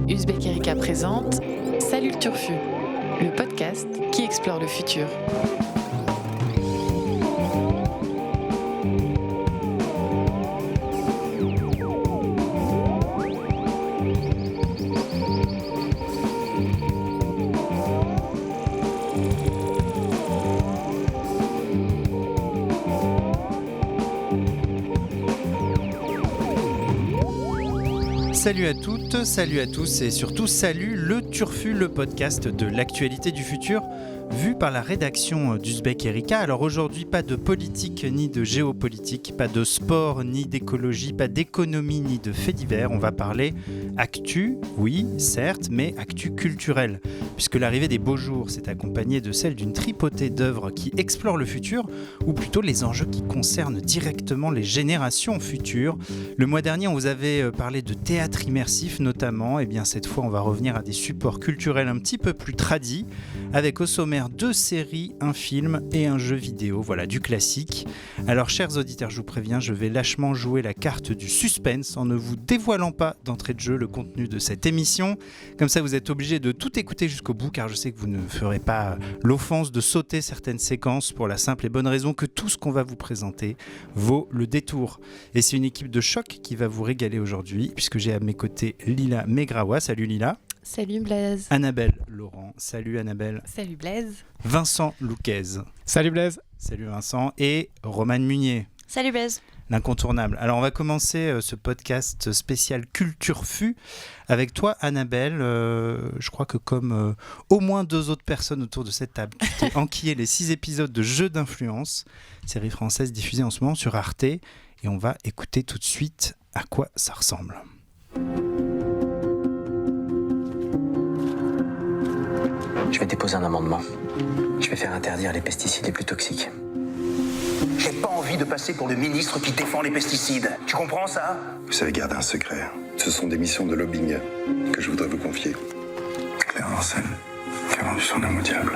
Uzbek Erika présente Salut le Turfu, le podcast qui explore le futur. Salut à toutes, salut à tous et surtout salut le Turfu, le podcast de l'actualité du futur vu par la rédaction d'Uzbek Erika. Alors aujourd'hui, pas de politique ni de géopolitique, pas de sport ni d'écologie, pas d'économie ni de faits divers. On va parler actu, oui, certes, mais actu culturelle, puisque l'arrivée des beaux jours s'est accompagnée de celle d'une tripotée d'œuvres qui explorent le futur, ou plutôt les enjeux qui concernent directement les générations futures. Le mois dernier, on vous avait parlé de théâtre immersif notamment. Et bien cette fois, on va revenir à des supports culturels un petit peu plus tradis, avec au sommaire 2 séries, un film et un jeu vidéo. Voilà, du classique. Alors, chers auditeurs, je vous préviens, je vais lâchement jouer la carte du suspense en ne vous dévoilant pas d'entrée de jeu le contenu de cette émission. Comme ça, vous êtes obligés de tout écouter jusqu'au bout, car je sais que vous ne ferez pas l'offense de sauter certaines séquences pour la simple et bonne raison que tout ce qu'on va vous présenter vaut le détour. Et c'est une équipe de choc qui va vous régaler aujourd'hui, puisque j'ai à mes côtés Lila Megrawa. Salut Lila. Salut Blaise. Annabelle Laurent. Salut Annabelle. Salut Blaise. Vincent Louquez. Salut Blaise. Salut Vincent. Et Romane Munier. Salut Blaise. L'incontournable. Alors on va commencer ce podcast spécial Culture Fu avec toi Annabelle. Je crois que comme au moins 2 autres personnes autour de cette table, tu t'es enquillé les 6 épisodes de Jeux d'influence, série française diffusée en ce moment sur Arte. Et on va écouter tout de suite à quoi ça ressemble. Je vais déposer un amendement. Je vais faire interdire les pesticides les plus toxiques. J'ai pas envie de passer pour le ministre qui défend les pesticides. Tu comprends ça ? Vous savez garder un secret. Ce sont des missions de lobbying que je voudrais vous confier. Claire Lancel, qui a vendu son âme au diable.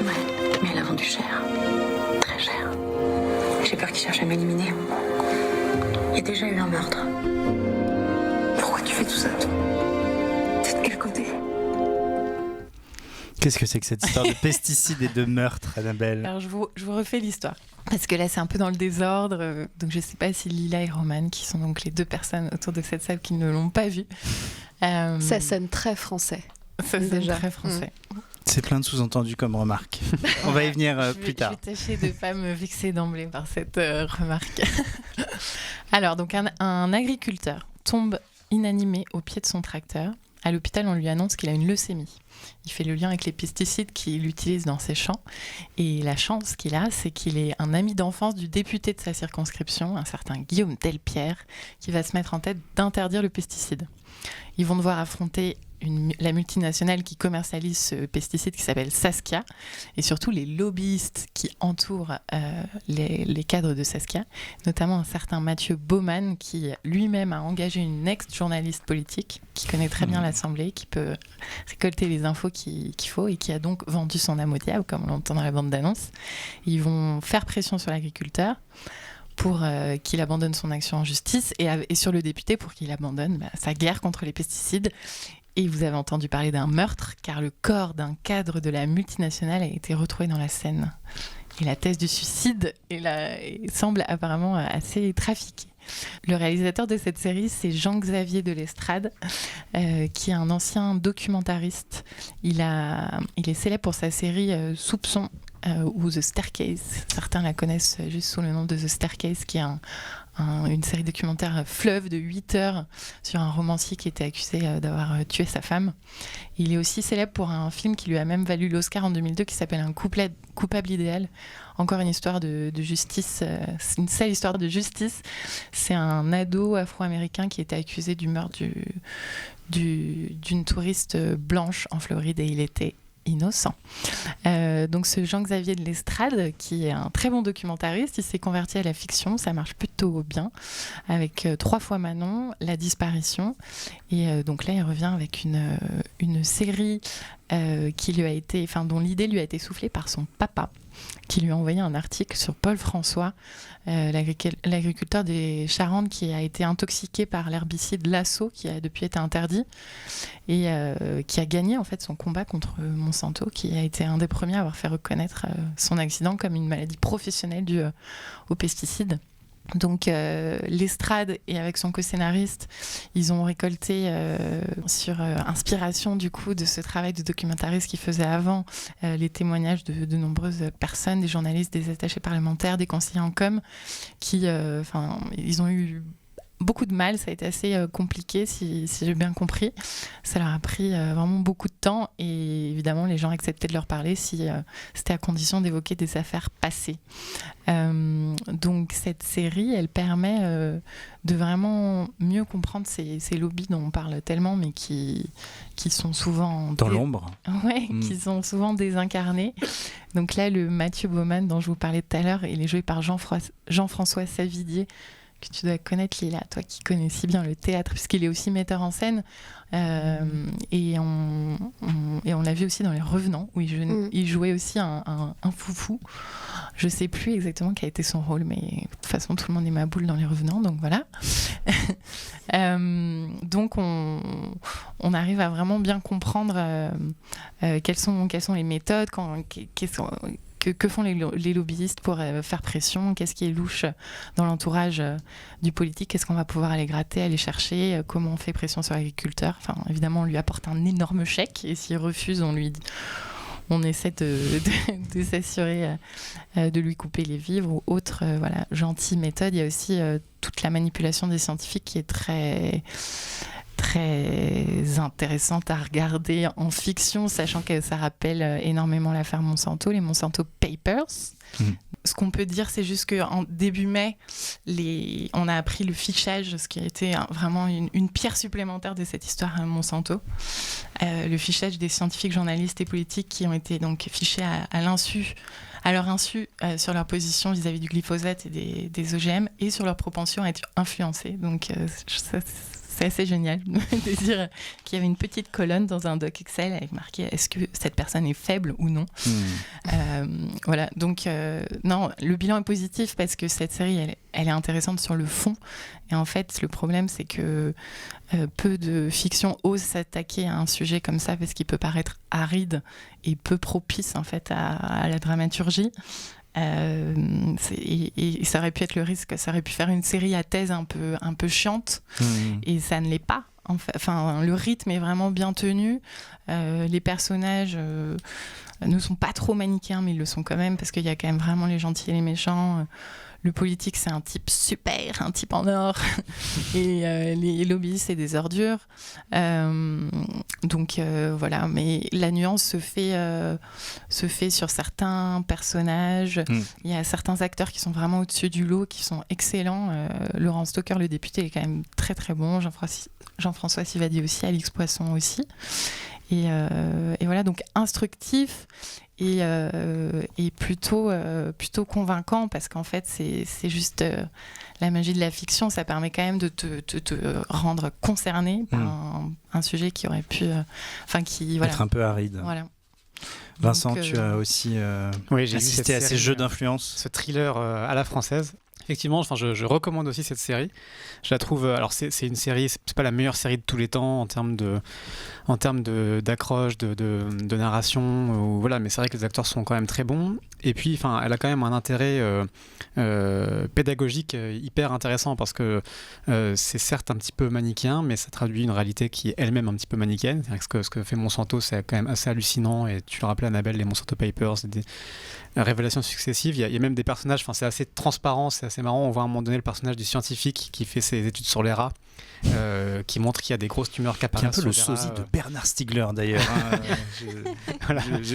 Ouais, mais elle a vendu cher. Très cher. J'ai peur qu'il cherche à m'éliminer. Il y a déjà eu un meurtre. Pourquoi tu fais tout ça, toi ? T'es de quel côté ? Qu'est-ce que c'est que cette histoire de pesticides et de meurtre, Annabelle ? Alors je vous refais l'histoire, parce que là c'est un peu dans le désordre, donc je ne sais pas si Lila et Romane, qui sont donc les 2 personnes autour de cette salle qui ne l'ont pas vu. Ça sonne très français. Ça sonne déjà très français. C'est plein de sous-entendus comme remarque. On va y venir plus tard. Je vais tâcher de ne pas me vexer d'emblée par cette remarque. Alors, donc un agriculteur tombe inanimé au pied de son tracteur. À l'hôpital, on lui annonce qu'il a une leucémie. Il fait le lien avec les pesticides qu'il utilise dans ses champs. Et la chance qu'il a, c'est qu'il est un ami d'enfance du député de sa circonscription, un certain Guillaume Delpierre, qui va se mettre en tête d'interdire le pesticide. Ils vont devoir affronter la multinationale qui commercialise ce pesticide qui s'appelle Saskia, et surtout les lobbyistes qui entourent les cadres de Saskia, notamment un certain Mathieu Baumann qui lui-même a engagé une ex-journaliste politique qui connaît très bien l'Assemblée, qui peut récolter les infos qu'il faut et qui a donc vendu son âme au diable, comme on l'entend dans la bande-annonce. Ils vont faire pression sur l'agriculteur pour qu'il abandonne son action en justice et sur le député pour qu'il abandonne sa guerre contre les pesticides. Et vous avez entendu parler d'un meurtre, car le corps d'un cadre de la multinationale a été retrouvé dans la Seine. Et la thèse du suicide semble apparemment assez trafiquée. Le réalisateur de cette série, c'est Jean-Xavier de Lestrade, qui est un ancien documentariste. Il est célèbre pour sa série Soupçon ou The Staircase. Certains la connaissent juste sous le nom de The Staircase, qui est une série documentaire fleuve de 8 heures sur un romancier qui était accusé d'avoir tué sa femme. Il est aussi célèbre pour un film qui lui a même valu l'Oscar en 2002 qui s'appelle Un coupable idéal. Encore une histoire de justice, c'est une seule histoire de justice. C'est un ado afro-américain qui était accusé du meurtre d'une touriste blanche en Floride et il était innocent. Donc ce Jean-Xavier de Lestrade, qui est un très bon documentariste, il s'est converti à la fiction, ça marche plutôt bien, avec 3 fois Manon, La disparition, et donc là il revient avec une série qui lui a été, dont l'idée lui a été soufflée par son papa, qui lui a envoyé un article sur Paul François, l'agriculteur des Charentes qui a été intoxiqué par l'herbicide Lasso, qui a depuis été interdit, et qui a gagné en fait son combat contre Monsanto, qui a été un des premiers à avoir fait reconnaître son accident comme une maladie professionnelle due aux pesticides. Donc l'Estrade et avec son co-scénariste, ils ont récolté sur inspiration du coup de ce travail de documentariste qu'ils faisaient avant les témoignages de nombreuses personnes, des journalistes, des attachés parlementaires, des conseillers en com, qui ils ont eu beaucoup de mal, ça a été assez compliqué si j'ai bien compris. Ça leur a pris vraiment beaucoup de temps et évidemment les gens acceptaient de leur parler si c'était à condition d'évoquer des affaires passées. Donc cette série, elle permet de vraiment mieux comprendre ces lobbies dont on parle tellement mais qui sont souvent... Dans l'ombre. Ouais, qui sont souvent désincarnés. Donc là, le Mathieu Baumann dont je vous parlais tout à l'heure, il est joué par Jean-François Savidier, que tu dois connaître, Lila, toi qui connais si bien le théâtre, puisqu'il est aussi metteur en scène. Et on l'a vu aussi dans Les Revenants, où il jouait aussi un foufou. Je ne sais plus exactement quel a été son rôle, mais de toute façon, tout le monde est ma boule dans Les Revenants, donc voilà. Donc, on arrive à vraiment bien comprendre quelles sont les méthodes, que font les lobbyistes pour faire pression, qu'est-ce qui est louche dans l'entourage du politique, qu'est-ce qu'on va pouvoir aller gratter, aller chercher, comment on fait pression sur l'agriculteur. Enfin, évidemment, on lui apporte un énorme chèque et s'il refuse, on essaie de s'assurer de lui couper les vivres ou autre gentille méthode. Il y a aussi toute la manipulation des scientifiques qui est très intéressante à regarder en fiction, sachant que ça rappelle énormément l'affaire Monsanto, les Monsanto Papers. Ce qu'on peut dire, c'est juste qu'en début mai, on a appris le fichage, ce qui a été vraiment une pierre supplémentaire de cette histoire à Monsanto. Le fichage des scientifiques, journalistes et politiques qui ont été donc fichés à leur insu sur leur position vis-à-vis du glyphosate et des OGM et sur leur propension à être influencés. Donc c'est assez génial de dire qu'il y avait une petite colonne dans un doc Excel avec marqué est-ce que cette personne est faible ou non. Voilà, donc non, le bilan est positif parce que cette série elle est intéressante sur le fond et en fait le problème c'est que peu de fiction osent s'attaquer à un sujet comme ça parce qu'il peut paraître aride et peu propice en fait à la dramaturgie. Et ça aurait pu être le risque, ça aurait pu faire une série à thèse un peu chiante et ça ne l'est pas. Enfin, le rythme est vraiment bien tenu, les personnages ne sont pas trop manichéens mais ils le sont quand même parce qu'il y a quand même vraiment les gentils et les méchants. Le politique, c'est un type super, un type en or. Et les lobbyistes, c'est des ordures. Donc voilà, mais la nuance se fait sur certains personnages. Il y a certains acteurs qui sont vraiment au-dessus du lot, qui sont excellents. Laurent Stocker, le député, est quand même très très bon. Jean-François Sivadi aussi, Alix Poisson aussi. Et voilà, donc instructif et plutôt convaincant parce qu'en fait c'est juste la magie de la fiction, ça permet quand même de te rendre concerné par un sujet qui aurait pu être un peu aride. Voilà. Vincent, donc, tu as aussi j'ai assisté à ces jeux d'influence. Ce thriller à la française. Effectivement, je recommande aussi cette série. Je la trouve. Alors, c'est une série, c'est pas la meilleure série de tous les temps en termes d'accroche, de narration. Voilà, mais c'est vrai que les acteurs sont quand même très bons. Et puis, elle a quand même un intérêt pédagogique hyper intéressant parce que c'est certes un petit peu manichéen, mais ça traduit une réalité qui est elle-même un petit peu manichéenne. Ce que fait Monsanto, c'est quand même assez hallucinant. Et tu le rappelais, Annabelle, les Monsanto Papers, des révélations successives. Il y a même des personnages. C'est assez transparent, c'est assez marrant. On voit à un moment donné le personnage du scientifique qui fait ses études sur les rats, qui montre qu'il y a des qui apparaissent. Qui est un peu le sosie de Bernard Stiegler d'ailleurs.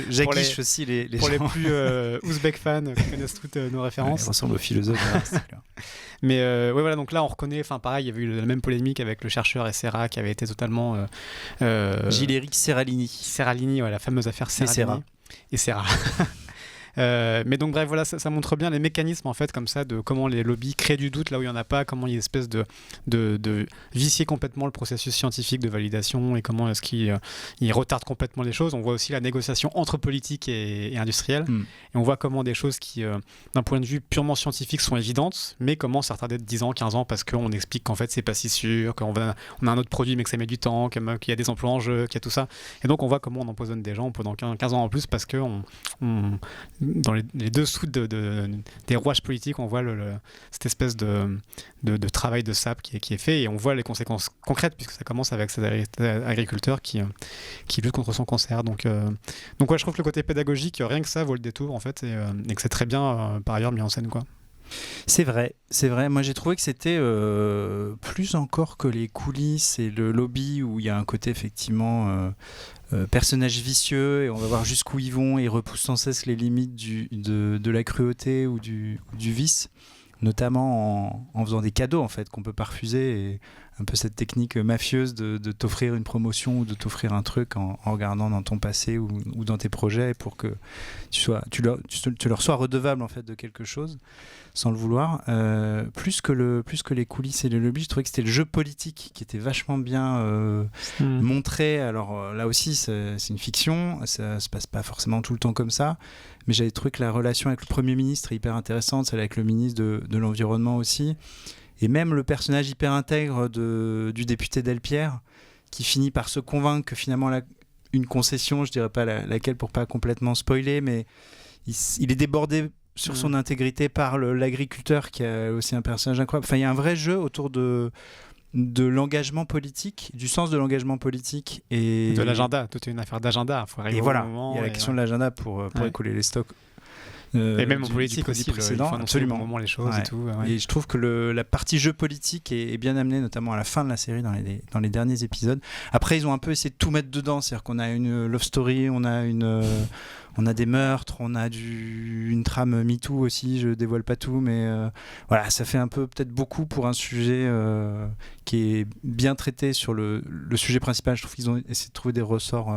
J'aguiche aussi les pour gens. les plus ouzbek fans qui connaissent toutes nos références. Il ressemble au philosophe Bernard Stiegler. Mais voilà, donc là on reconnaît, pareil, il y avait eu la même polémique avec le chercheur et Serra qui avait été totalement Gilles-Éric Serralini. La fameuse affaire Serralini. Et Serra. Mais donc bref, voilà, ça montre bien les mécanismes en fait comme ça de comment les lobbies créent du doute là où il n'y en a pas, comment il y a une espèce de vicier complètement le processus scientifique de validation et comment est-ce qu'il retarde complètement les choses. On voit aussi la négociation entre politique et industriel et on voit comment des choses qui d'un point de vue purement scientifique sont évidentes mais comment ça retarde de 10 ans, 15 ans parce qu'on explique qu'en fait c'est pas si sûr, qu'on a un autre produit mais que ça met du temps, qu'il y a des emplois en jeu, qu'il y a tout ça. Et donc on voit comment on empoisonne des gens pendant 15 ans en plus parce que dans les dessous des rouages politiques, on voit cette espèce de travail de sape qui est fait et on voit les conséquences concrètes puisque ça commence avec cet agriculteur qui lutte contre son cancer. Donc ouais, je trouve que le côté pédagogique, rien que ça vaut le détour en fait et que c'est très bien par ailleurs mis en scène quoi. C'est vrai. Moi, j'ai trouvé que c'était plus encore que les coulisses et le lobby où il y a un côté effectivement personnage vicieux et on va voir jusqu'où ils vont et ils repoussent sans cesse les limites de la cruauté ou du vice, notamment en faisant des cadeaux en fait qu'on peut pas refuser et un peu cette technique mafieuse de t'offrir une promotion ou de t'offrir un truc en regardant dans ton passé ou dans tes projets pour que tu leur sois redevable en fait de quelque chose sans le vouloir. Plus que les coulisses et les lobbies, je trouvais que c'était le jeu politique qui était vachement bien montré. Alors là aussi c'est une fiction, ça se passe pas forcément tout le temps comme ça, mais j'avais trouvé que la relation avec le Premier ministre est hyper intéressante, celle avec le ministre de l'Environnement aussi. Et même le personnage hyper intègre du député Delpierre, qui finit par se convaincre que finalement une concession, je dirais pas laquelle pour pas complètement spoiler, mais il est débordé sur son intégrité par l'agriculteur qui est aussi un personnage incroyable. Enfin, il y a un vrai jeu autour de l'engagement politique, du sens de l'engagement politique et de l'agenda. Tout est une affaire d'agenda. Faut arriver et au voilà, moment il y a la question de l'agenda pour écouler les stocks. Et même en politique aussi, il faut absolument. au moment les choses et tout. Ouais. Et je trouve que la partie jeu politique est bien amenée, notamment à la fin de la série, dans les derniers épisodes. Après, ils ont un peu essayé de tout mettre dedans, c'est-à-dire qu'on a une love story, on a des meurtres, on a une trame MeToo aussi, je dévoile pas tout, mais voilà, ça fait un peu peut-être beaucoup pour un sujet qui est bien traité sur le sujet principal. Je trouve qu'ils ont essayé de trouver des ressorts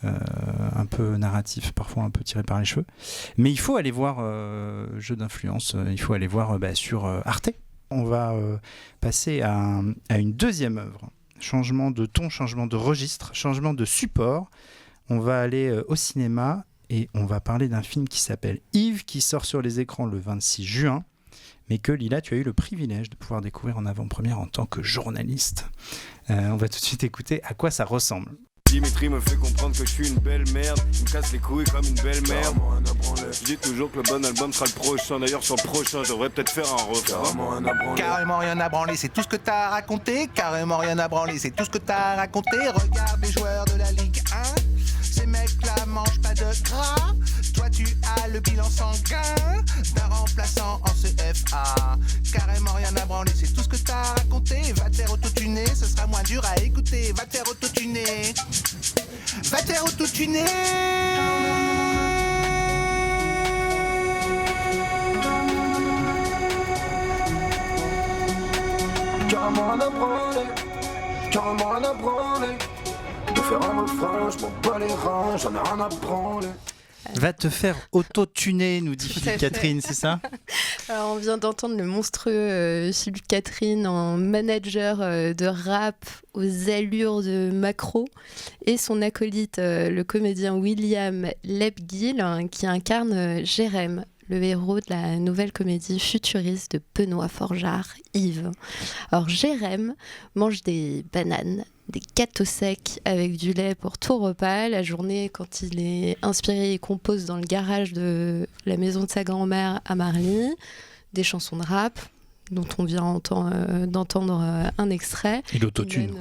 un peu narratifs, parfois un peu tirés par les cheveux. Mais il faut aller voir Jeu d'influence, il faut aller voir sur Arte. On va passer à une deuxième œuvre. Changement de ton, changement de registre, changement de support. On va aller au cinéma et on va parler d'un film qui s'appelle Yves, qui sort sur les écrans le 26 juin, mais que Lila, tu as eu le privilège de pouvoir découvrir en avant-première en tant que journaliste. On va tout de suite écouter à quoi ça ressemble. Dimitri me fait comprendre que je suis une belle merde. Il me casse les couilles comme une belle merde. Je dis toujours que le bon album sera le prochain. D'ailleurs sur le prochain je devrais peut-être faire un refrain. Carrément rien à branler, c'est tout ce que t'as raconté. Carrément rien à branler, c'est tout ce que t'as raconté. Regarde les joueurs de la Ligue 1. Ces mecs-là mangent pas de gras. Toi tu as le bilan sanguin d'un remplaçant en CFA. Carrément rien à branler, c'est tout ce que t'as raconté. Va te faire autotuner, ce sera moins dur à écouter. Va te faire autotuner. Va te faire autotuner. Carrément rien à branler. Carrément rien à branler. De faire un refrain, je m'en bats les reins, j'en ai rien à branler. Va te faire auto-tuner, nous dit Philippe Catherine, c'est ça? Alors, on vient d'entendre le monstrueux Philippe Catherine en manager de rap aux allures de Macro et son acolyte, le comédien William Lebguil, qui incarne Jérém, le héros de la nouvelle comédie futuriste de Benoît Forjard, Yves. Alors Jérém mange des bananes, des gâteaux secs avec du lait pour tout repas. La journée, quand il est inspiré, il compose dans le garage de la maison de sa grand-mère à Marly des chansons de rap dont on vient d'entendre un extrait. Il autotune.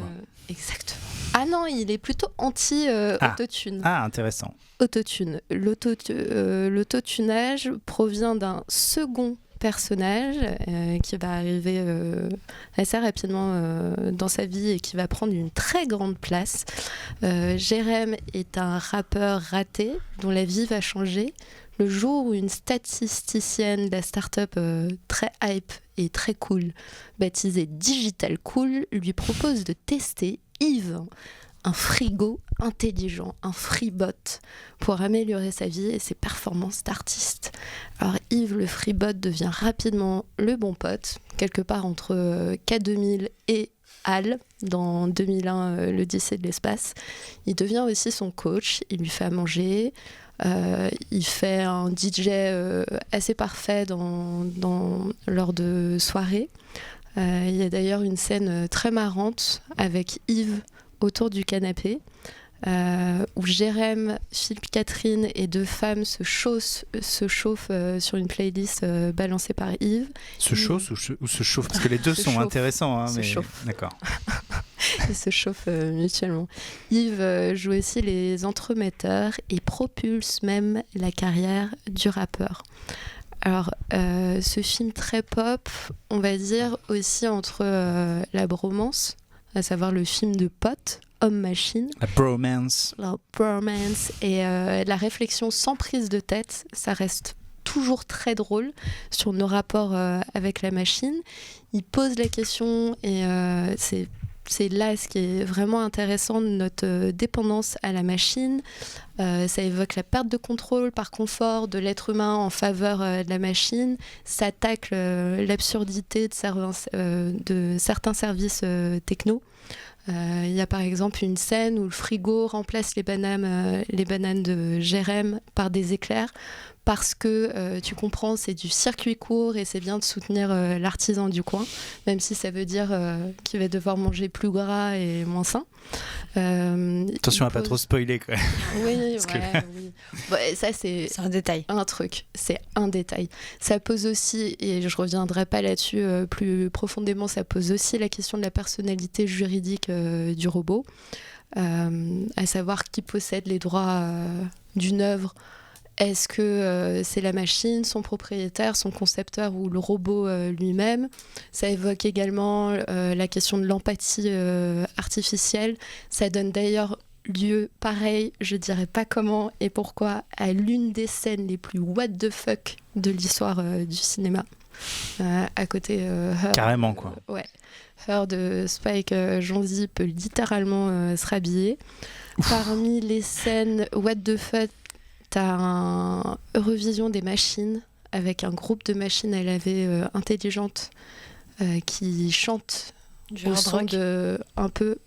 Exactement. Ah non, il est plutôt anti-autotune. Ah, intéressant. Autotune. L'autotunage provient d'un second personnage qui va arriver assez rapidement dans sa vie et qui va prendre une très grande place. Jérém est un rappeur raté dont la vie va changer le jour où une statisticienne de la start-up très hype et très cool, baptisée Digital Cool, lui propose de tester Yves, un frigo intelligent, un freebot, pour améliorer sa vie et ses performances d'artiste. Alors Yves, le freebot, devient rapidement le bon pote, quelque part entre K2000 et HAL, dans 2001, l'Odyssée de l'espace. Il devient aussi son coach, il lui fait à manger, il fait un DJ assez parfait lors de soirées. Il y a d'ailleurs une scène très marrante avec Yves autour du canapé, où Jérém, Philippe Catherine et 2 femmes se chauffent sur une playlist balancée par Yves. Se chauffent ou se chauffent? Parce que les deux sont intéressants. Hein, mais... D'accord. Ils se chauffent mutuellement. Yves joue aussi les entremetteurs et propulse même la carrière du rappeur. Alors, ce film très pop, on va dire aussi entre la bromance, à savoir le film de potes, homme-machine. La bromance. Et la réflexion sans prise de tête, ça reste toujours très drôle sur nos rapports avec la machine. Il pose la question et c'est là ce qui est vraiment intéressant de notre dépendance à la machine. Ça évoque la perte de contrôle par confort de l'être humain en faveur de la machine. Ça tacle l'absurdité de certains services techno. Il y a par exemple une scène où le frigo remplace les bananes de Jérém par des éclairs parce que tu comprends, c'est du circuit court et c'est bien de soutenir l'artisan du coin, même si ça veut dire qu'il va devoir manger plus gras et moins sain. Attention à pas trop spoiler quoi. Oui, oui. Bon, ça c'est un détail. C'est un détail. Ça pose aussi, et je reviendrai pas là-dessus plus profondément, ça pose aussi la question de la personnalité juridique du robot, à savoir qui possède les droits d'une œuvre. Est-ce que c'est la machine, son propriétaire, son concepteur ou le robot lui-même? Ça évoque également la question de l'empathie artificielle. Ça donne d'ailleurs lieu, pareil, je dirais pas comment et pourquoi, à l'une des scènes les plus what the fuck de l'histoire du cinéma. À côté Her. Carrément quoi. Ouais. Her de Spike Jonze peut littéralement se rhabiller. Parmi les scènes what the fuck, t'as un Eurovision des machines avec un groupe de machines à laver intelligentes qui chantent au son de un peu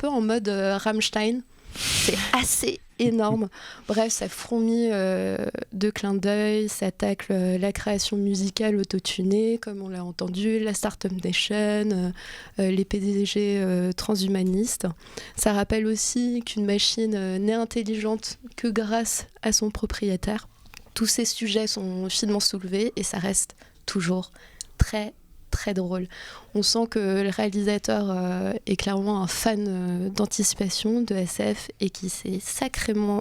en mode Rammstein. C'est assez énorme. Bref, ça fourmille de clins d'œil, ça tacle la création musicale autotunée, comme on l'a entendu, la Startup Nation, les PDG transhumanistes. Ça rappelle aussi qu'une machine n'est intelligente que grâce à son propriétaire. Tous ces sujets sont finement soulevés et ça reste toujours très très drôle. On sent que le réalisateur est clairement un fan d'anticipation, de SF et qui s'est sacrément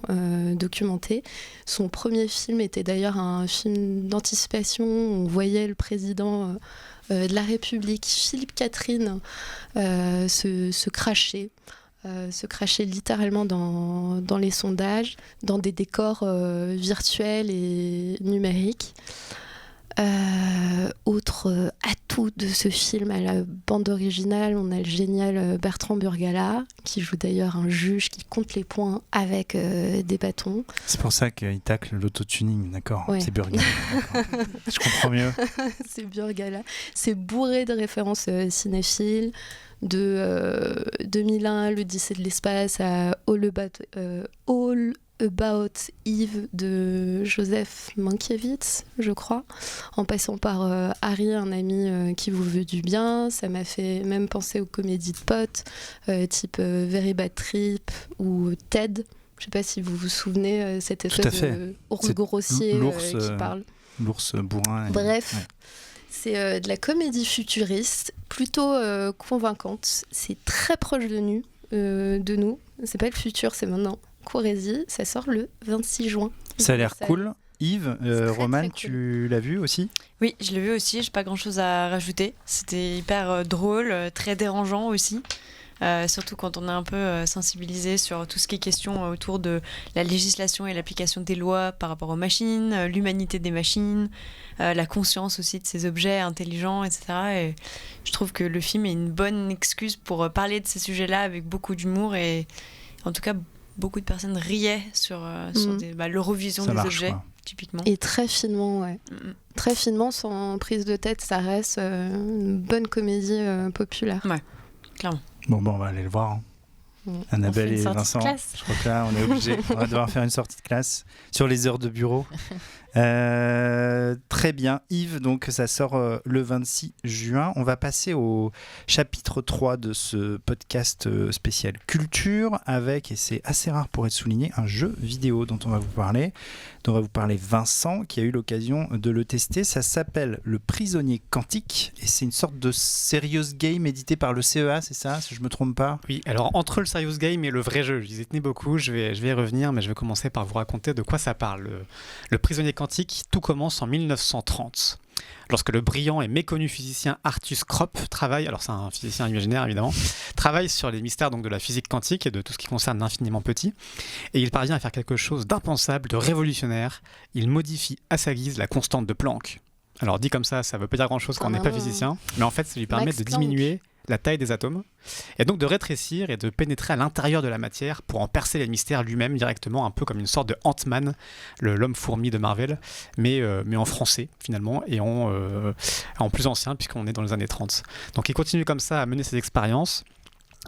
documenté. Son premier film était d'ailleurs un film d'anticipation. On voyait le président de la République, Philippe Catherine, se cracher. Se cracher littéralement dans les sondages, dans des décors virtuels et numériques. Autre atout de ce film, à la bande originale, on a le génial Bertrand Burgala, qui joue d'ailleurs un juge qui compte les points avec des bâtons. C'est pour ça qu'il tacle l'autotuning, d'accord. Ouais. C'est Burgala. Je comprends mieux. C'est Burgala. C'est bourré de références cinéphiles, de 2001, l'Odyssée de l'espace, à All About Eve de Joseph Mankiewicz, je crois, en passant par Harry, un ami qui vous veut du bien. Ça m'a fait même penser aux comédies de potes, type Very Bad Trip ou Ted. Je ne sais pas si vous vous souvenez, cette espèce d'ours grossier qui parle. L'ours bourrin. Bref, ouais. C'est de la comédie futuriste, plutôt convaincante. C'est très proche de nous. C'est pas le futur, c'est maintenant. Courez-y, ça sort le 26 juin. Ça a l'air cool. Yves, Romane, cool. Tu l'as vu aussi? Oui, je l'ai vu aussi, j'ai pas grand chose à rajouter. C'était hyper drôle, très dérangeant aussi. surtout quand on est un peu sensibilisé sur tout ce qui est question autour de la législation et l'application des lois par rapport aux machines, l'humanité des machines, la conscience aussi de ces objets intelligents, etc. Et je trouve que le film est une bonne excuse pour parler de ces sujets-là avec beaucoup d'humour et en tout cas beaucoup de personnes riaient sur l'Eurovision des objets. Quoi. Typiquement. Et très finement, ouais. Très finement, sans prise de tête, ça reste une bonne comédie populaire. Ouais, clairement. Bon, on va aller le voir. Annabelle et Vincent, je crois que là, on est obligé. On va devoir faire une sortie de classe sur les heures de bureau. Très bien. Yves, donc ça sort le 26 juin. On va passer au chapitre 3 de ce podcast spécial culture avec, et c'est assez rare pour être souligné, un jeu vidéo dont on va vous parler. Dont va vous parler Vincent qui a eu l'occasion de le tester. Ça s'appelle Le Prisonnier Quantique et c'est une sorte de serious game édité par le CEA, c'est ça, si je me trompe pas? Oui, alors entre le serious game et le vrai jeu, j'y tenais beaucoup, je vais y revenir, mais je vais commencer par vous raconter de quoi ça parle. Le Prisonnier Quantique, tout commence en 1930. Lorsque le brillant et méconnu physicien Arthus Kropp travaille, alors c'est un physicien imaginaire évidemment, travaille sur les mystères donc de la physique quantique et de tout ce qui concerne l'infiniment petit, et il parvient à faire quelque chose d'impensable, de révolutionnaire. Il modifie à sa guise la constante de Planck. Alors dit comme ça veut pas dire grand-chose quand on n'est pas physicien, mais en fait ça lui permet de diminuer la taille des atomes, et donc de rétrécir et de pénétrer à l'intérieur de la matière pour en percer les mystères lui-même directement, un peu comme une sorte de Ant-Man, l'homme-fourmi de Marvel, mais en français finalement, et en plus ancien puisqu'on est dans les années 30. Donc il continue comme ça à mener ses expériences.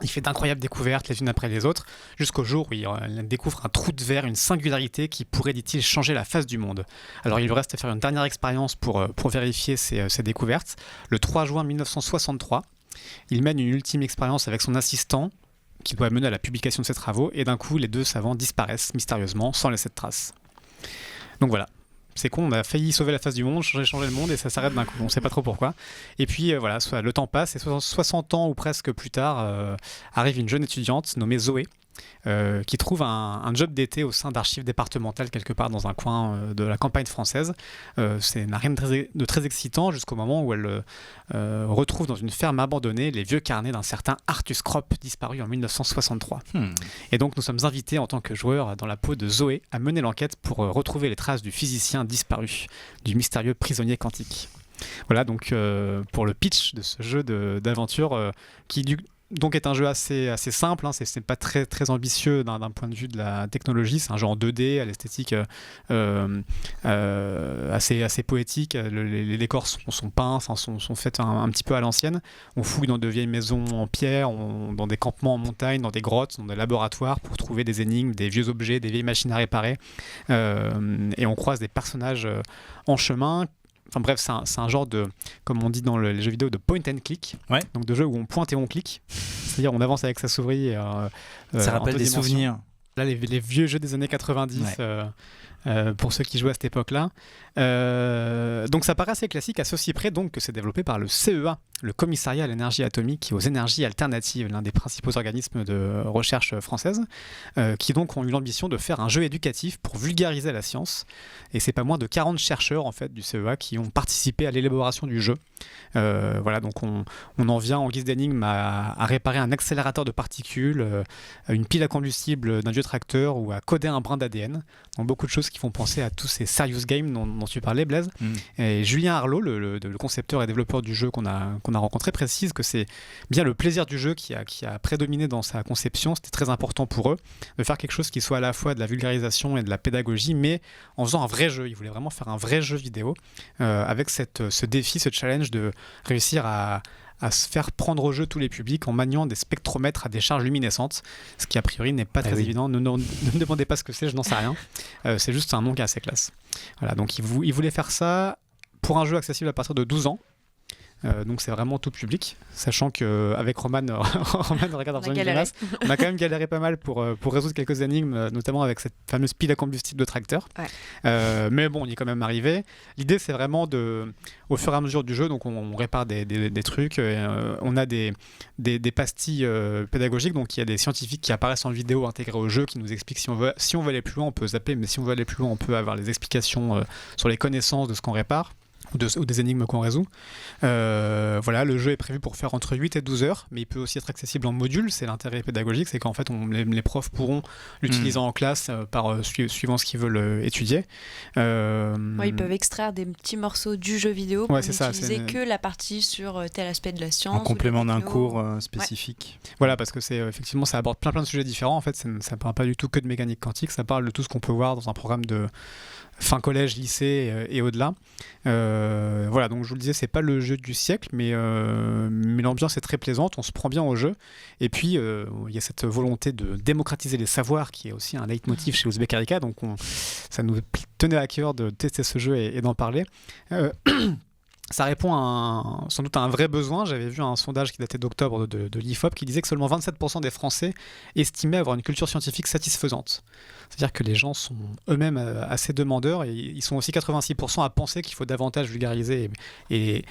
Il fait d'incroyables découvertes les unes après les autres, jusqu'au jour où il découvre un trou de verre, une singularité qui pourrait, dit-il, changer la face du monde. Alors il lui reste à faire une dernière expérience pour vérifier ces découvertes. Le 3 juin 1963, il mène une ultime expérience avec son assistant, qui doit mener à la publication de ses travaux, et d'un coup, les deux savants disparaissent mystérieusement, sans laisser de traces. Donc voilà. C'est con, on a failli sauver la face du monde, changer le monde, et ça s'arrête d'un coup. On ne sait pas trop pourquoi. Et puis voilà, le temps passe, et 60 ans ou presque plus tard, arrive une jeune étudiante nommée Zoé, qui trouve un job d'été au sein d'archives départementales quelque part dans un coin de la campagne française. Ça n'a rien de très excitant jusqu'au moment où elle retrouve dans une ferme abandonnée les vieux carnets d'un certain Arthus Kropp disparu en 1963. Et donc nous sommes invités en tant que joueurs dans la peau de Zoé à mener l'enquête pour retrouver les traces du physicien disparu, du mystérieux prisonnier quantique. Voilà donc pour le pitch de ce jeu d'aventure qui donc est un jeu assez simple, hein. C'est pas très, très ambitieux d'un point de vue de la technologie, c'est un jeu en 2D à l'esthétique assez poétique, les décors sont peints, sont faits un petit peu à l'ancienne, on fouille dans de vieilles maisons en pierre, dans des campements en montagne, dans des grottes, dans des laboratoires pour trouver des énigmes, des vieux objets, des vieilles machines à réparer, et on croise des personnages en chemin. Enfin bref, c'est un genre de, comme on dit dans les jeux vidéo, de point and click. Ouais. Donc de jeu où on pointe et on clique. C'est-à-dire on avance avec sa souris. Ça rappelle des souvenirs. Là, les vieux jeux des années 90, pour ceux qui jouaient à cette époque-là. Donc ça paraît assez classique, à ceci près donc que c'est développé par le CEA, le Commissariat à l'énergie atomique et aux énergies alternatives, l'un des principaux organismes de recherche française, qui donc ont eu l'ambition de faire un jeu éducatif pour vulgariser la science. Et c'est pas moins de 40 chercheurs en fait du CEA qui ont participé à l'élaboration du jeu. Voilà, donc on en vient en guise d'énigme à réparer un accélérateur de particules, une pile à combustible d'un vieux tracteur ou à coder un brin d'ADN. Donc beaucoup de choses qui font penser à tous ces serious games dont tu parlais, Blaise. Et Julien Arlot, le concepteur et développeur du jeu qu'on a rencontré, précise que c'est bien le plaisir du jeu qui a prédominé dans sa conception. C'était très important pour eux de faire quelque chose qui soit à la fois de la vulgarisation et de la pédagogie, mais en faisant un vrai jeu. Ils voulaient vraiment faire un vrai jeu vidéo avec ce défi, ce challenge de réussir à se faire prendre au jeu tous les publics en maniant des spectromètres à des charges luminescentes, ce qui a priori n'est pas très évident. Ne me demandez pas ce que c'est, je n'en sais rien. C'est juste un nom qui est assez classe. Voilà, donc ils voulaient faire ça pour un jeu accessible à partir de 12 ans. Donc c'est vraiment tout public, sachant qu'avec Roman regarde on a quand même galéré pas mal pour résoudre quelques énigmes, notamment avec cette fameuse pile à combustible de tracteur. Mais bon, on y est quand même arrivé. L'idée c'est vraiment au fur et à mesure du jeu, donc on répare des trucs, on a des pastilles pédagogiques, donc il y a des scientifiques qui apparaissent en vidéo intégrés au jeu qui nous expliquent si on veut aller plus loin on peut zapper, mais si on veut aller plus loin on peut avoir les explications sur les connaissances de ce qu'on répare. ou des énigmes qu'on résout. Voilà, le jeu est prévu pour faire entre 8 et 12 heures, mais il peut aussi être accessible en module. C'est l'intérêt pédagogique, c'est qu'en fait les profs pourront l'utiliser en classe suivant ce qu'ils veulent étudier. Ils peuvent extraire des petits morceaux du jeu vidéo pour n'utiliser que la partie sur tel aspect de la science. En complément d'un cours spécifique. Voilà, parce que effectivement ça aborde plein de sujets différents. En fait, ça ne parle pas du tout que de mécanique quantique, ça parle de tout ce qu'on peut voir dans un programme de fin collège, lycée et au-delà. Voilà, donc je vous le disais, c'est pas le jeu du siècle, mais l'ambiance est très plaisante, on se prend bien au jeu. Et puis, il y a cette volonté de démocratiser les savoirs qui est aussi un leitmotiv chez Uzbek Erika, donc ça nous tenait à cœur de tester ce jeu et d'en parler. Ça répond sans doute à un vrai besoin. J'avais vu un sondage qui datait d'octobre de l'IFOP qui disait que seulement 27% des Français estimaient avoir une culture scientifique satisfaisante. C'est-à-dire que les gens sont eux-mêmes assez demandeurs et ils sont aussi 86% à penser qu'il faut davantage vulgariser et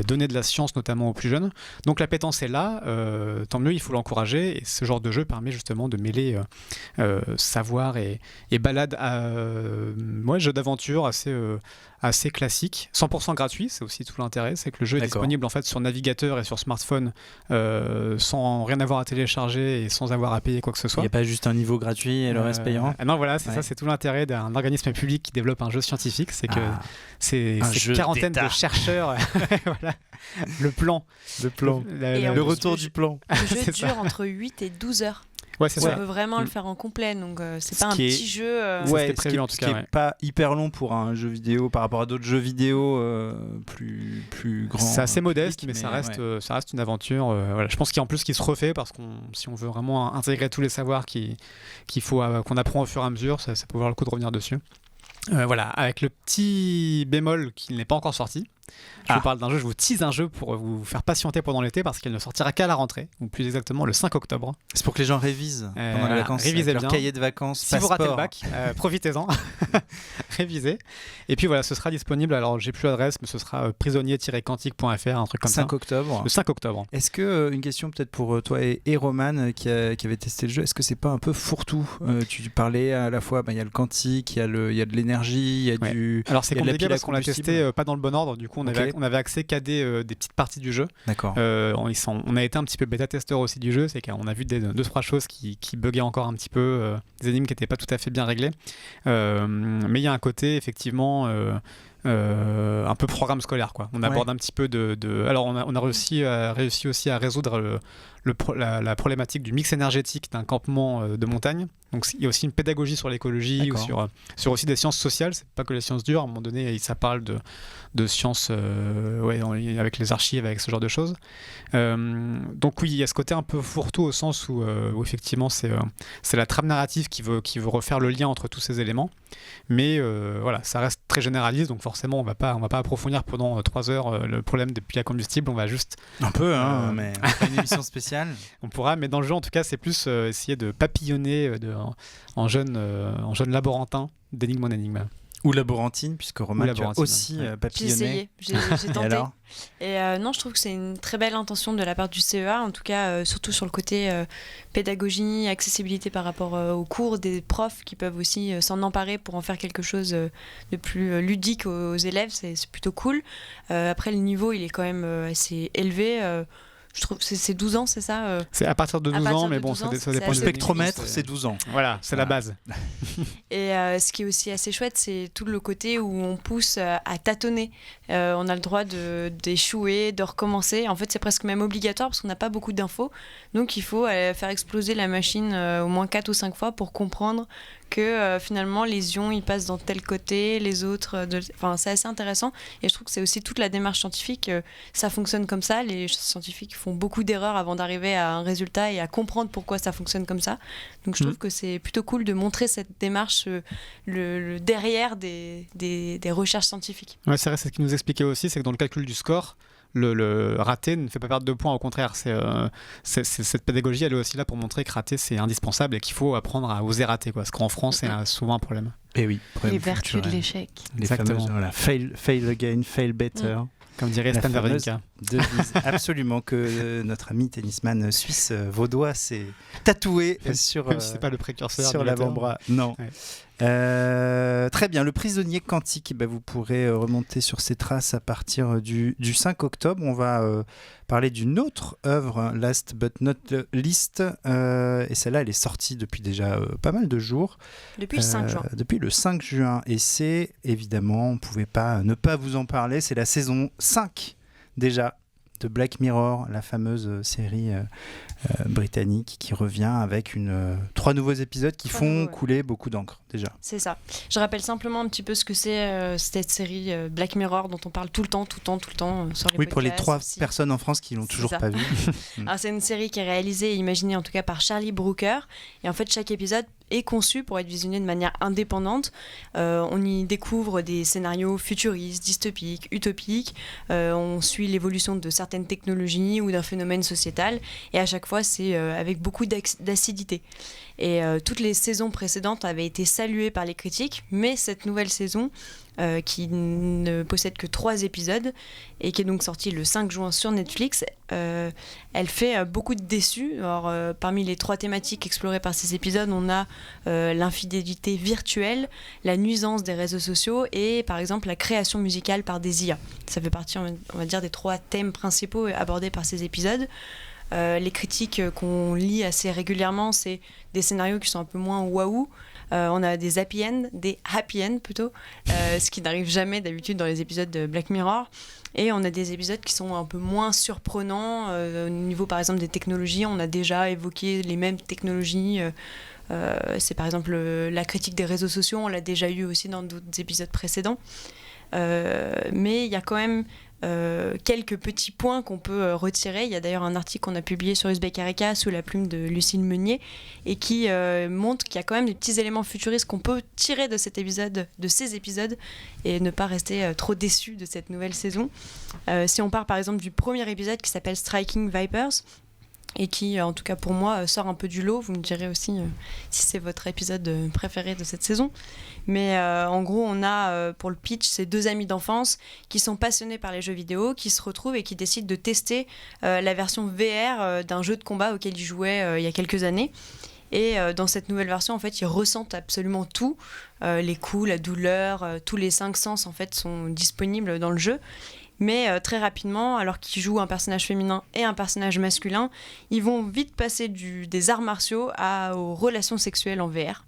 donner de la science, notamment aux plus jeunes. Donc l'appétence est là, tant mieux, il faut l'encourager. Et ce genre de jeu permet justement de mêler savoir et balade à jeu d'aventure assez classique, 100% gratuit, c'est aussi tout l'intérêt, c'est que le jeu est disponible en fait sur navigateur et sur smartphone sans rien avoir à télécharger et sans avoir à payer quoi que ce soit. Il n'y a pas juste un niveau gratuit et le reste payant. Non, voilà, c'est ça, c'est tout l'intérêt d'un organisme public qui développe un jeu scientifique, c'est que c'est une quarantaine de chercheurs, voilà, le retour du plan. Le jeu dure entre 8 et 12 heures. Ouais, c'est on ça. peut vraiment le faire en complet, donc c'est pas un petit jeu. C'était prévu en tout cas. Ce qui n'est pas hyper long pour un jeu vidéo par rapport à d'autres jeux vidéo plus grands. C'est assez modeste, mais ça reste une aventure. Voilà. Je pense qu'en plus qu'il se refait parce que si on veut vraiment intégrer tous les savoirs qu'on apprend au fur et à mesure, ça peut valoir le coup de revenir dessus. Voilà, avec le petit bémol qu'il n'est pas encore sorti. Je vous parle d'un jeu, je vous tease un jeu pour vous faire patienter pendant l'été parce qu'il ne sortira qu'à la rentrée, ou plus exactement le 5 octobre. C'est pour que les gens révisent pendant les vacances. Révisez bien. Leur cahier de vacances, si vous ratez le bac, profitez-en. Révisez. Et puis voilà, ce sera disponible. Alors j'ai plus l'adresse, mais ce sera prisonnier-quantique.fr, un truc comme 5 octobre. Le 5 octobre. Est-ce que, une question peut-être pour toi et Roman qui avait testé le jeu, est-ce que c'est pas un peu fourre-tout Tu parlais à la fois, il y a le quantique, il y a de l'énergie, il y a du. Alors c'est compliqué parce qu'on l'a testé pas dans le bon ordre, du coup on avait accès qu'à des petites parties du jeu. D'accord. On a été un petit peu bêta-testeur aussi du jeu, c'est qu'on a vu 2-3 choses qui buggaient encore un petit peu, des énigmes qui n'étaient pas tout à fait bien réglées. Mais il y a un côté effectivement un peu programme scolaire, quoi. On aborde un petit peu alors on a réussi aussi à résoudre la problématique du mix énergétique d'un campement de montagne. Donc il y a aussi une pédagogie sur l'écologie ou sur aussi des sciences sociales. C'est pas que les sciences dures. À un moment donné, ça parle de sciences avec les archives, avec ce genre de choses. Donc oui, il y a ce côté un peu fourre-tout au sens où effectivement c'est la trame narrative qui veut refaire le lien entre tous ces éléments. Mais voilà, ça reste très généraliste. Donc forcément, on va pas approfondir pendant 3 heures le problème des piles à combustible. On va juste un peu, mais une émission spéciale. On pourra, mais dans le jeu en tout cas, c'est plus essayer de papillonner en jeune laborantin d'énigme en énigme. Ou laborantine, puisque Roman tu as aussi papillonné. J'ai essayé, j'ai tenté. Et non, je trouve que c'est une très belle intention de la part du CEA, en tout cas, surtout sur le côté pédagogie, accessibilité par rapport aux cours, des profs qui peuvent aussi s'en emparer pour en faire quelque chose de plus ludique aux élèves, c'est plutôt cool. Après, le niveau, il est quand même assez élevé. Je trouve que c'est 12 ans, c'est ça C'est à partir de 12 ans, mais bon, ça dépend. Le spectromètre, c'est 12 ans. Voilà, c'est la base. Et ce qui est aussi assez chouette, c'est tout le côté où on pousse à tâtonner. On a le droit d'échouer, de recommencer. En fait, c'est presque même obligatoire parce qu'on n'a pas beaucoup d'infos. Donc, il faut faire exploser la machine au moins 4 ou 5 fois pour comprendre que finalement les ions ils passent dans tel côté, les autres c'est assez intéressant et je trouve que c'est aussi toute la démarche scientifique, ça fonctionne comme ça, les scientifiques font beaucoup d'erreurs avant d'arriver à un résultat et à comprendre pourquoi ça fonctionne comme ça, donc je trouve que c'est plutôt cool de montrer cette démarche, le derrière des recherches scientifiques. Ouais, c'est vrai, c'est ce qu'il nous expliquait aussi, c'est que dans le calcul du score, le raté ne fait pas perdre de points, au contraire, cette pédagogie elle est aussi là pour montrer que rater c'est indispensable et qu'il faut apprendre à oser rater, quoi, parce qu'en France c'est souvent un problème. Et oui, les vertus de l'échec. Les fameuses, fail again, fail better. Comme dirait Stan Wawrinka. Devise absolument que notre ami tennisman suisse vaudois s'est tatoué sur c'est pas le précurseur sur l'avant-bras. Non. Très bien, le prisonnier quantique, vous pourrez remonter sur ses traces à partir du 5 octobre. On va parler d'une autre œuvre, Last But Not Least, et celle-là, elle est sortie depuis déjà pas mal de jours. Depuis le 5 juin. Depuis le 5 juin, et c'est évidemment, on ne pouvait pas ne pas vous en parler, c'est la saison 5 déjà de Black Mirror, la fameuse série britannique qui revient avec 3 nouveaux épisodes qui font couler beaucoup d'encre déjà. C'est ça. Je rappelle simplement un petit peu ce que c'est cette série Black Mirror dont on parle tout le temps sur les podcasts. Oui, pour les 3 aussi. personnes en France qui l'ont toujours pas vu. Alors, c'est une série qui est réalisée et imaginée en tout cas par Charlie Brooker. Et en fait, chaque épisode est conçu pour être visionné de manière indépendante. On y découvre des scénarios futuristes, dystopiques, utopiques. On suit l'évolution de certaines technologies ou d'un phénomène sociétal. Et à chaque fois, c'est avec beaucoup d'acidité. Et toutes les saisons précédentes avaient été saluées par les critiques, mais cette nouvelle saison, qui ne possède que 3 épisodes et qui est donc sortie le 5 juin sur Netflix, elle fait beaucoup de déçus. Alors, parmi les 3 thématiques explorées par ces épisodes, on a l'infidélité virtuelle, la nuisance des réseaux sociaux et par exemple la création musicale par des IA. Ça fait partie, on va dire, des 3 thèmes principaux abordés par ces épisodes. Les critiques qu'on lit assez régulièrement, c'est des scénarios qui sont un peu moins waouh. On a des happy end plutôt, ce qui n'arrive jamais d'habitude dans les épisodes de Black Mirror. Et on a des épisodes qui sont un peu moins surprenants. Au niveau par exemple des technologies, on a déjà évoqué les mêmes technologies. C'est par exemple la critique des réseaux sociaux, on l'a déjà eu aussi dans d'autres épisodes précédents. Mais il y a quand même quelques petits points qu'on peut retirer. Il y a d'ailleurs un article qu'on a publié sur Uzbek Erika sous la plume de Lucille Meunier et qui montre qu'il y a quand même des petits éléments futuristes qu'on peut tirer de ces épisodes et ne pas rester trop déçu de cette nouvelle saison. Si on part par exemple du premier épisode qui s'appelle Striking Vipers et qui, en tout cas pour moi, sort un peu du lot. Vous me direz aussi si c'est votre épisode préféré de cette saison. Mais en gros, on a pour le pitch ces 2 amis d'enfance qui sont passionnés par les jeux vidéo, qui se retrouvent et qui décident de tester la version VR d'un jeu de combat auquel ils jouaient il y a quelques années. Et dans cette nouvelle version, en fait, ils ressentent absolument tout. Les coups, la douleur, tous les 5 sens en fait, sont disponibles dans le jeu. Mais très rapidement, alors qu'ils jouent un personnage féminin et un personnage masculin, ils vont vite passer des arts martiaux aux relations sexuelles en VR.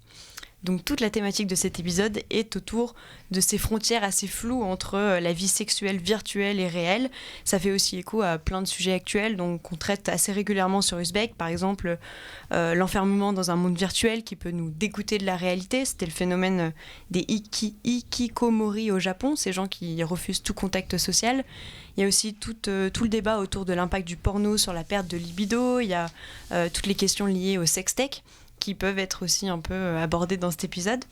Donc toute la thématique de cet épisode est autour de ces frontières assez floues entre la vie sexuelle virtuelle et réelle. Ça fait aussi écho à plein de sujets actuels qu'on traite assez régulièrement sur Uzbek. Par exemple, l'enfermement dans un monde virtuel qui peut nous dégoûter de la réalité. C'était le phénomène des hikikomori au Japon, ces gens qui refusent tout contact social. Il y a aussi tout le débat autour de l'impact du porno sur la perte de libido. Il y a toutes les questions liées au sextech qui peuvent être aussi un peu abordés dans cet épisode.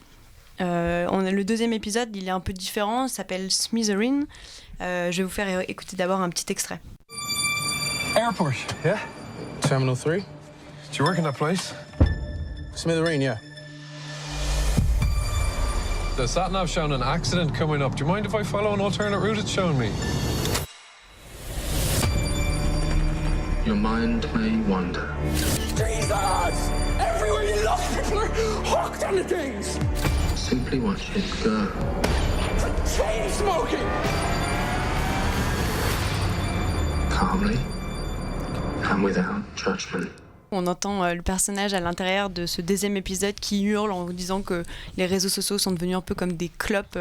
Le 2e épisode, il est un peu différent, il s'appelle Smithereen. Je vais vous faire écouter d'abord un petit extrait. Airport, yeah? Terminal 3? Do you work in that place? Smithereen, yeah. The sat-nav showing an accident coming up. Do you mind if I follow an alternate route it's showing me? Your mind may wander. Jesus! Everywhere you look, people are hooked on the things! Simply watch it go. It's like chain smoking! Calmly and without judgment. On entend le personnage à l'intérieur de ce 2e épisode qui hurle en disant que les réseaux sociaux sont devenus un peu comme des clopes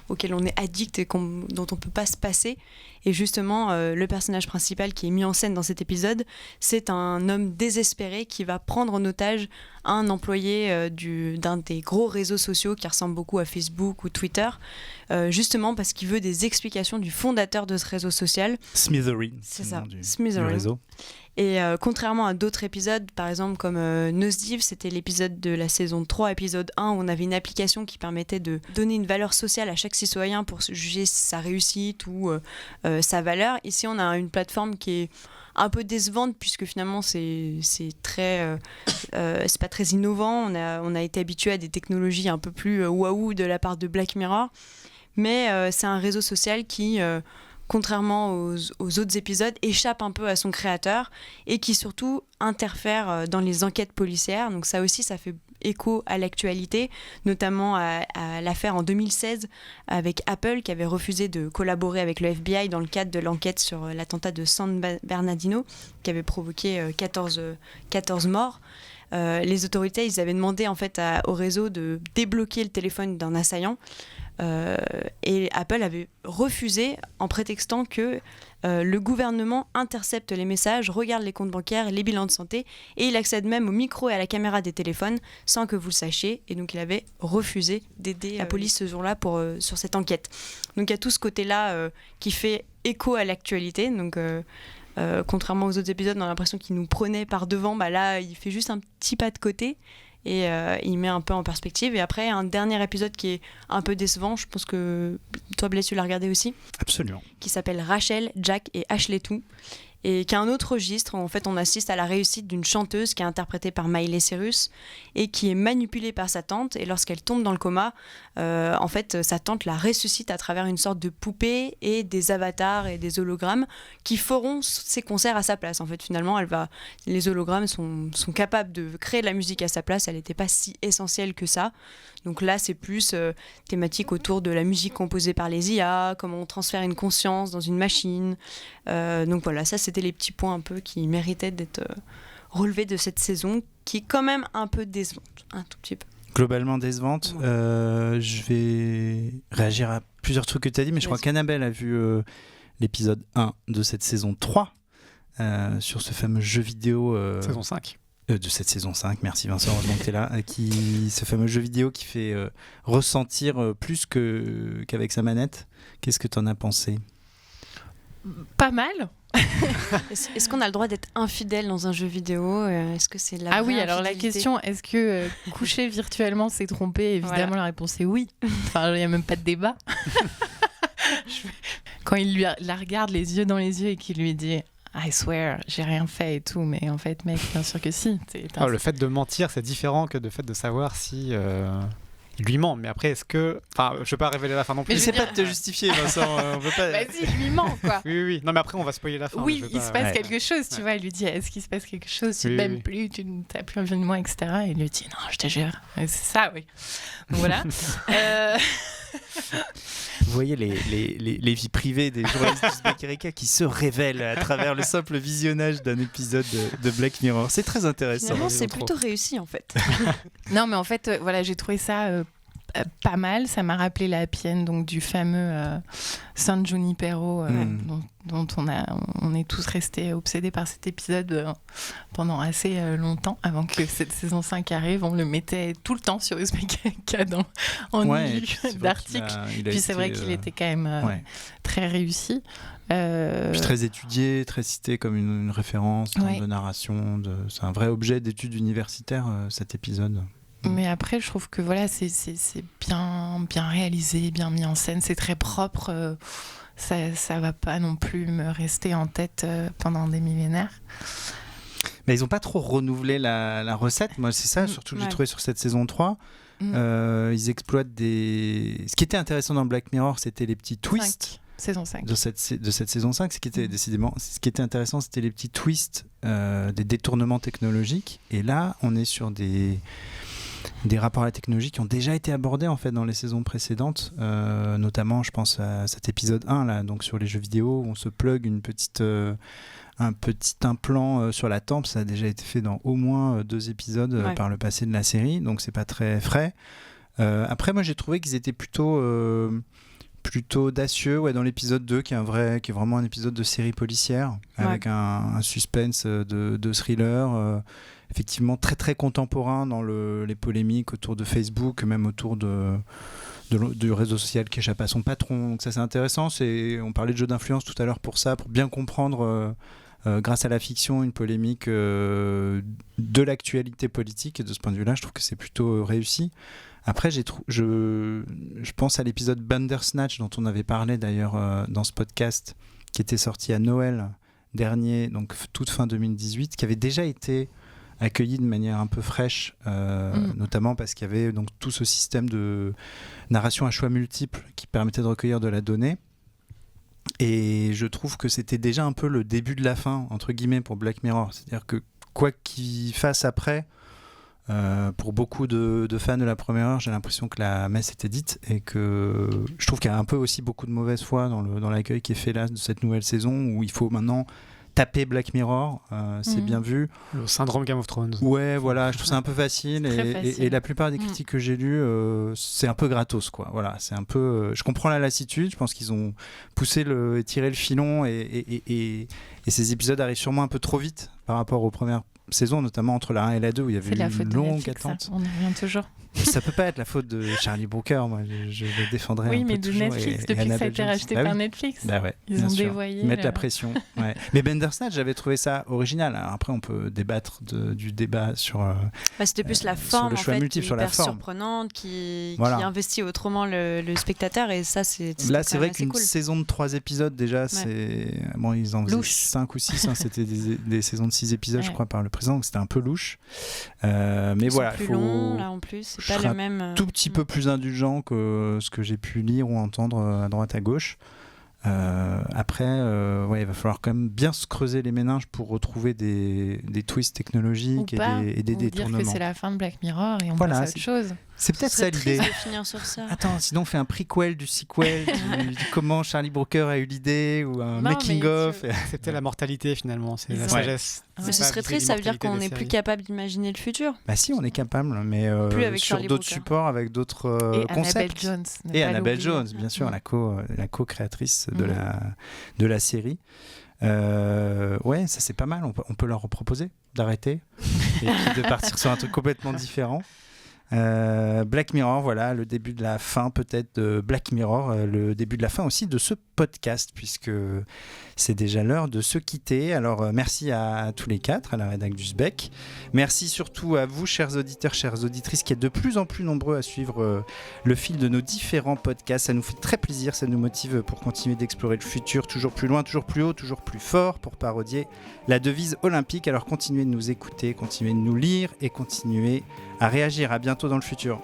auxquelles on est addict et dont on ne peut pas se passer. Et justement, le personnage principal qui est mis en scène dans cet épisode, c'est un homme désespéré qui va prendre en otage un employé d'un des gros réseaux sociaux qui ressemble beaucoup à Facebook ou Twitter, justement parce qu'il veut des explications du fondateur de ce réseau social. Smithereen. C'est ça, Smithereen. Du réseau. Et contrairement à d'autres épisodes, par exemple comme Nosedive, c'était l'épisode de la saison 3, épisode 1, où on avait une application qui permettait de donner une valeur sociale à chaque citoyen pour juger sa réussite ou sa valeur. Ici, on a une plateforme qui est un peu décevante puisque finalement c'est pas très innovant. On a été habitué à des technologies un peu plus waouh de la part de Black Mirror, mais c'est un réseau social qui contrairement aux autres épisodes, échappe un peu à son créateur et qui surtout interfère dans les enquêtes policières. Donc ça aussi, ça fait écho à l'actualité, notamment à l'affaire en 2016 avec Apple qui avait refusé de collaborer avec le FBI dans le cadre de l'enquête sur l'attentat de San Bernardino qui avait provoqué 14 morts. Les autorités, ils avaient demandé en fait au réseau de débloquer le téléphone d'un assaillant. Et Apple avait refusé en prétextant que le gouvernement intercepte les messages, regarde les comptes bancaires, les bilans de santé et il accède même au micro et à la caméra des téléphones sans que vous le sachiez, et donc il avait refusé d'aider la police ce jour-là sur cette enquête. Donc il y a tout ce côté-là qui fait écho à l'actualité, donc contrairement aux autres épisodes, on a l'impression qu'il nous prenait par devant, là il fait juste un petit pas de côté et il met un peu en perspective. Et après, un dernier épisode qui est un peu décevant, je pense que toi Blaise tu l'as regardé aussi. Absolument. Qui s'appelle Rachel, Jack et Ashley Too, et qui a un autre registre. En fait, on assiste à la réussite d'une chanteuse qui est interprétée par Miley Cyrus et qui est manipulée par sa tante, et lorsqu'elle tombe dans le coma, en fait, sa tante la ressuscite à travers une sorte de poupée et des avatars et des hologrammes qui feront ses concerts à sa place. En fait, finalement, les hologrammes sont capables de créer de la musique à sa place. Elle n'était pas si essentielle que ça. Donc là, c'est plus thématique autour de la musique composée par les IA, comment on transfère une conscience dans une machine. Donc voilà, ça c'était les petits points un peu qui méritaient d'être relevés de cette saison, qui est quand même un peu décevante, un tout petit peu. Globalement décevante. Ouais. Je vais réagir à plusieurs trucs que tu as dit, mais je crois qu'Annabelle a vu l'épisode 1 de cette saison 3 sur ce fameux jeu vidéo. Saison 5. De cette saison 5, merci Vincent, heureusement que tu es là, ce fameux jeu vidéo qui fait ressentir plus qu'avec sa manette. Qu'est-ce que tu en as pensé ? Pas mal. Est-ce qu'on a le droit d'être infidèle dans un jeu vidéo ? Est-ce que c'est la Ah vraie oui, alors la infidélité ? question, est-ce que coucher virtuellement c'est tromper ? Évidemment, Voilà. la réponse est oui. Enfin, il n'y a même pas de débat. Quand il la regarde les yeux dans les yeux et qu'il lui dit I swear, j'ai rien fait et tout, mais en fait, mec, bien sûr que si. Le fait de mentir, c'est différent que le fait de savoir si il lui ment. Mais après, est-ce que... Enfin, je ne vais pas révéler la fin non plus. Mais c'est pas de te justifier, Vincent. On veut pas... Vas-y, il lui ment, quoi. Oui. Non, mais après, on va spoiler la fin. Oui, il se passe quelque chose, tu vois. Il lui dit, est-ce qu'il se passe quelque chose ? Tu ne m'aimes plus, tu n'as plus envie de moi, etc. Et il lui dit, non, je te jure. Et c'est ça, oui. Donc voilà. Vous voyez les vies privées des journalistes d'Uzbek Erika qui se révèlent à travers le simple visionnage d'un épisode de Black Mirror. C'est très intéressant. Finalement, c'est plutôt réussi, en fait. Non, mais en fait, voilà, j'ai trouvé ça pas mal. Ça m'a rappelé la Happy End, donc du fameux San Junipero dont on est tous restés obsédés par cet épisode pendant assez longtemps avant que cette saison 5 arrive. On le mettait tout le temps sur Uzbek Erika en illu d'articles. Puis c'est vrai qu'il était quand même très réussi. Puis très étudié, très cité comme une référence de narration. C'est un vrai objet d'étude universitaire, cet épisode. Mais après, je trouve que voilà, c'est bien réalisé, bien mis en scène, c'est très propre. Ça va pas non plus me rester en tête pendant des millénaires. Mais ils n'ont pas trop renouvelé la recette. Moi, c'est ça, surtout que j'ai trouvé sur cette saison 3. Ils exploitent des... Ce qui était intéressant dans Black Mirror, c'était les petits twists. Saison 5. De cette saison 5, ce qui était décidément, ce qui était intéressant, c'était les petits twists des détournements technologiques. Et là, on est sur des rapports à la technologie qui ont déjà été abordés en fait dans les saisons précédentes, notamment je pense à cet épisode 1 là, donc sur les jeux vidéo où on se plug un petit implant sur la tempe. Ça a déjà été fait dans au moins 2 épisodes par le passé de la série, donc c'est pas très frais. Après moi j'ai trouvé qu'ils étaient plutôt audacieux dans l'épisode 2 qui est vraiment un épisode de série policière avec un suspense de thriller, effectivement très très contemporain dans les polémiques autour de Facebook, même autour du réseau social qui échappe à son patron. Donc ça c'est intéressant. On parlait de jeu d'influence tout à l'heure pour bien comprendre grâce à la fiction une polémique de l'actualité politique, et de ce point de vue là je trouve que c'est plutôt réussi. Après, je pense à l'épisode Bandersnatch dont on avait parlé d'ailleurs dans ce podcast, qui était sorti à Noël dernier, donc toute fin 2018, qui avait déjà été accueilli de manière un peu fraîche, notamment parce qu'il y avait donc tout ce système de narration à choix multiples qui permettait de recueillir de la donnée. Et je trouve que c'était déjà un peu le début de la fin, entre guillemets, pour Black Mirror. C'est-à-dire que quoi qu'il fasse après, Pour beaucoup de fans de la première heure, j'ai l'impression que la messe était dite et que je trouve qu'il y a un peu aussi beaucoup de mauvaise foi dans l'accueil qui est fait là de cette nouvelle saison où il faut maintenant taper Black Mirror, c'est bien vu. Le syndrome Game of Thrones. Ouais, voilà, je trouve ça un peu facile et la plupart des critiques que j'ai lues, c'est un peu gratos, quoi. Voilà, c'est un peu. Je comprends la lassitude, je pense qu'ils ont tiré le filon et ces épisodes arrivent sûrement un peu trop vite par rapport aux premières saisons, notamment entre la 1 et la 2 où il y avait une longue attente. On y revient toujours. Ça peut pas être la faute de Charlie Brooker, moi je le défendrais. Oui, un mais peu de toujours, Netflix, depuis que ça a été racheté par Netflix. Bah ouais, ils ont dévoyé. Ils mettent la pression. Ouais. Mais Bandersnatch, j'avais trouvé ça original. Alors après, on peut débattre du débat sur. C'était plus la forme, le choix en fait, multiple, qui est sur la hyper forme. Surprenante, qui investit autrement le spectateur, et ça, c'est. Là, c'est vrai qu'une cool. saison de 3 épisodes, déjà, c'est. Bon, ils en faisaient 5 ou 6, c'était des saisons de 6 épisodes, je crois, par le président, donc c'était un peu louche. Mais voilà. C'est plus long, là, en plus, c'est pas le même. Tout petit peu plus indulgent que ce que j'ai pu lire ou entendre à droite à gauche. Après, il va falloir quand même bien se creuser les méninges pour retrouver des twists technologiques et des détournements. Dire que c'est la fin de Black Mirror et on passe à autre chose. C'est peut-être ça l'idée. De finir sur ça. Attends, sinon on fait un prequel du sequel du comment Charlie Brooker a eu l'idée ou un making-of. C'est peut-être la mortalité finalement, c'est la sagesse. Mais ce serait triste, ça veut dire qu'on n'est plus capable d'imaginer le futur. Bah si, on est capable, mais sur d'autres supports, avec d'autres concepts. Et Annabelle Jones, bien sûr, la co-créatrice de la série. Ouais, ça c'est pas mal, on peut leur proposer d'arrêter et puis de partir sur un truc complètement différent. Black Mirror, voilà, le début de la fin peut-être de Black Mirror, le début de la fin aussi de ce podcast, puisque c'est déjà l'heure de se quitter. Alors merci à tous les 4, à la rédac d'Uzbek. Merci surtout à vous, chers auditeurs, chères auditrices, qui êtes de plus en plus nombreux à suivre le fil de nos différents podcasts. Ça nous fait très plaisir, ça nous motive pour continuer d'explorer le futur, toujours plus loin, toujours plus haut, toujours plus fort, pour parodier la devise olympique. Alors continuez de nous écouter, continuez de nous lire et continuez à réagir. À bientôt dans le futur.